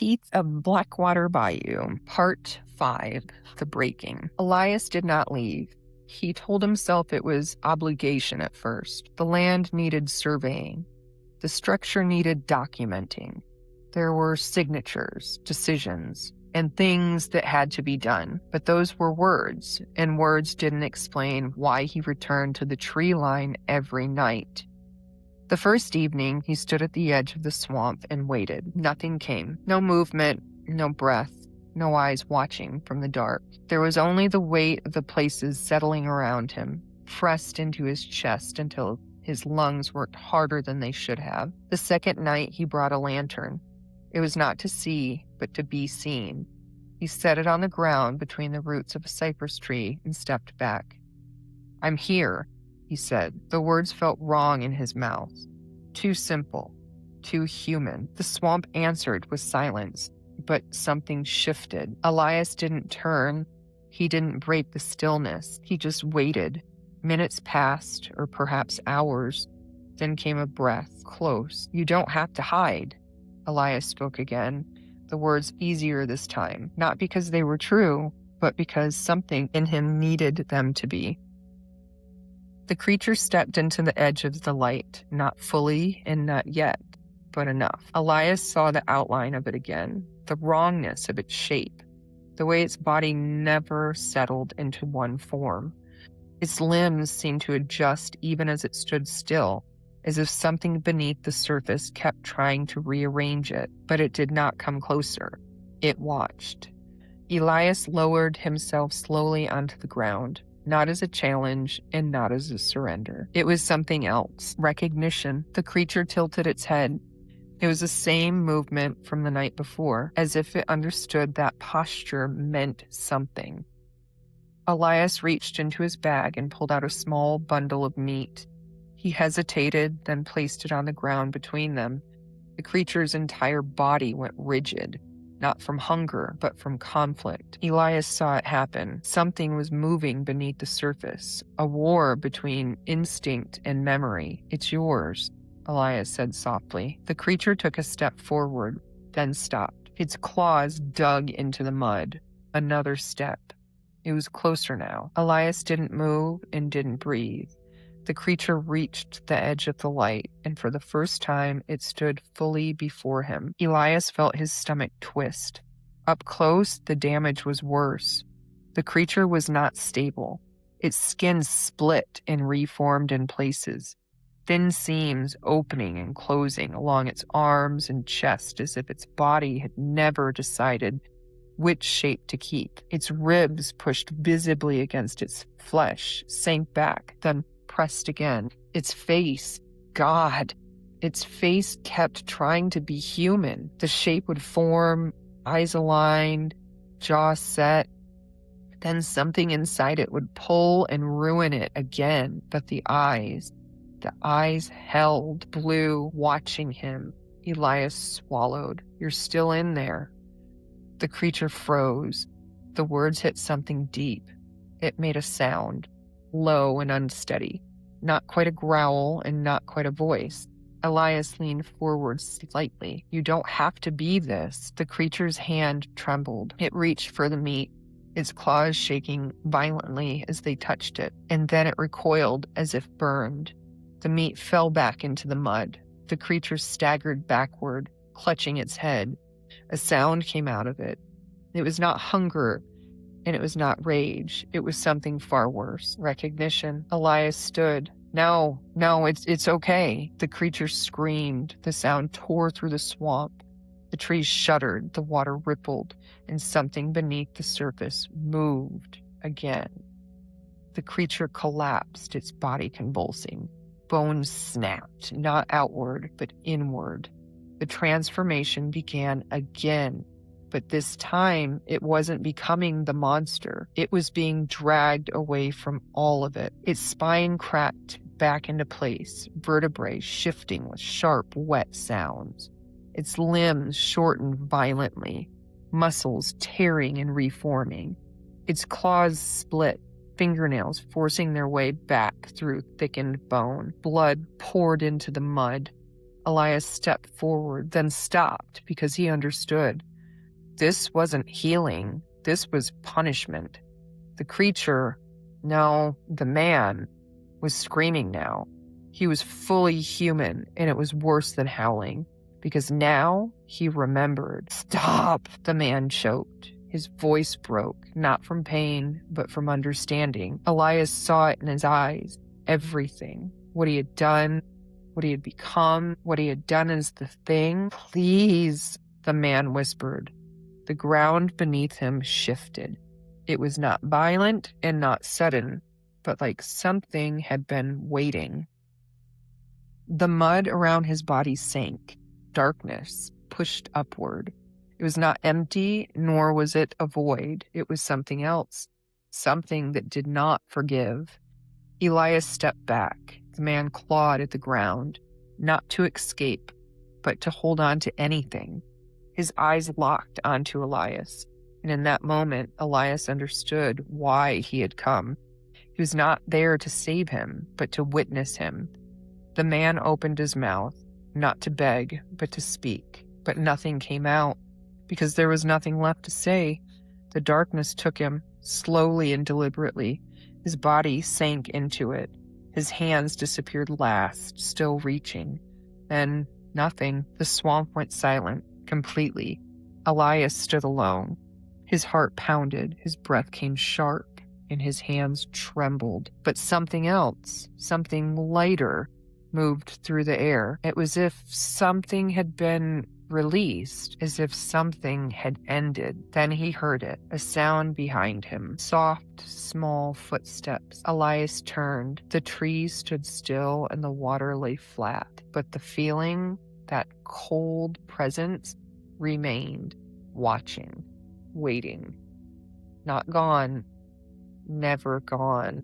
Teeth of Blackwater Bayou, Part 5, The Breaking. Elias did not leave. He told himself it was obligation at first. The land needed surveying. The structure needed documenting. There were signatures, decisions, and things that had to be done. But those were words, and words didn't explain why he returned to the tree line every night. The first evening, he stood at the edge of the swamp and waited. Nothing came. No movement, no breath, no eyes watching from the dark. There was only the weight of the places settling around him, pressed into his chest until his lungs worked harder than they should have. The second night, he brought a lantern. It was not to see, but to be seen. He set it on the ground between the roots of a cypress tree and stepped back. "I'm here," he said. The words felt wrong in his mouth. Too simple, too human. The swamp answered with silence, but something shifted. Elias didn't turn. He didn't break the stillness. He just waited. Minutes passed, or perhaps hours. Then came a breath, close. "You don't have to hide." Elias spoke again, the words easier this time, not because they were true, but because something in him needed them to be. The creature stepped into the edge of the light, not fully and not yet, but enough. Elias saw the outline of it again, the wrongness of its shape, the way its body never settled into one form. Its limbs seemed to adjust even as it stood still, as if something beneath the surface kept trying to rearrange it, but it did not come closer. It watched. Elias lowered himself slowly onto the ground, not as a challenge and not as a surrender. It was something else. Recognition. The creature tilted its head. It was the same movement from the night before, as if it understood that posture meant something. Elias reached into his bag and pulled out a small bundle of meat. He hesitated, then placed it on the ground between them. The creature's entire body went rigid, not from hunger, but from conflict. Elias saw it happen. Something was moving beneath the surface, a war between instinct and memory. "It's yours," Elias said softly. The creature took a step forward, then stopped. Its claws dug into the mud. Another step. It was closer now. Elias didn't move and didn't breathe. The creature reached the edge of the light, and for the first time, it stood fully before him. Elias felt his stomach twist. Up close, the damage was worse. The creature was not stable. Its skin split and reformed in places, thin seams opening and closing along its arms and chest as if its body had never decided which shape to keep. Its ribs pushed visibly against its flesh, sank back, then pressed again. Its face, God, its face kept trying to be human. The shape would form, eyes aligned, jaw set. Then something inside it would pull and ruin it again. But the eyes held, blue, watching him. Elias swallowed. "You're still in there." The creature froze. The words hit something deep. It made a sound, low and unsteady. Not quite a growl and not quite a voice. Elias leaned forward slightly. "You don't have to be this." The creature's hand trembled. It reached for the meat, its claws shaking violently as they touched it, and then it recoiled as if burned. The meat fell back into the mud. The creature staggered backward, clutching its head. A sound came out of it. It was not hunger, and it was not rage. It was something far worse. Recognition. Elias stood. No, it's okay." The creature screamed. The sound tore through the swamp. The trees shuddered, the water rippled, and something beneath the surface moved again. The creature collapsed, its body convulsing. Bones snapped, not outward, but inward. The transformation began again. But this time, it wasn't becoming the monster. It was being dragged away from all of it. Its spine cracked back into place, vertebrae shifting with sharp, wet sounds. Its limbs shortened violently, muscles tearing and reforming. Its claws split, fingernails forcing their way back through thickened bone. Blood poured into the mud. Elias stepped forward, then stopped because he understood. This wasn't healing. This was punishment. The creature, no, the man, was screaming now. He was fully human, and it was worse than howling, because now he remembered. Stop, the man choked. His voice broke, not from pain, but from understanding. Elias saw it in his eyes. Everything. What he had done, what he had become, what he had done as the thing. Please, the man whispered. The ground beneath him shifted. It was not violent and not sudden, but like something had been waiting. The mud around his body sank. Darkness pushed upward. It was not empty, nor was it a void. It was something else, something that did not forgive. Elias stepped back. The man clawed at the ground, not to escape, but to hold on to anything. His eyes locked onto Elias, and in that moment, Elias understood why he had come. He was not there to save him, but to witness him. The man opened his mouth, not to beg, but to speak, but nothing came out, because there was nothing left to say. The darkness took him, slowly and deliberately. His body sank into it. His hands disappeared last, still reaching. Then, nothing. The swamp went silent, completely. Elias stood alone. His heart pounded, his breath came sharp, and his hands trembled. But something else, something lighter, moved through the air. It was as if something had been released, as if something had ended. Then he heard it, a sound behind him, soft, small footsteps. Elias turned. The trees stood still and the water lay flat, but the feeling, that cold presence, remained, watching, waiting. Not gone, never gone.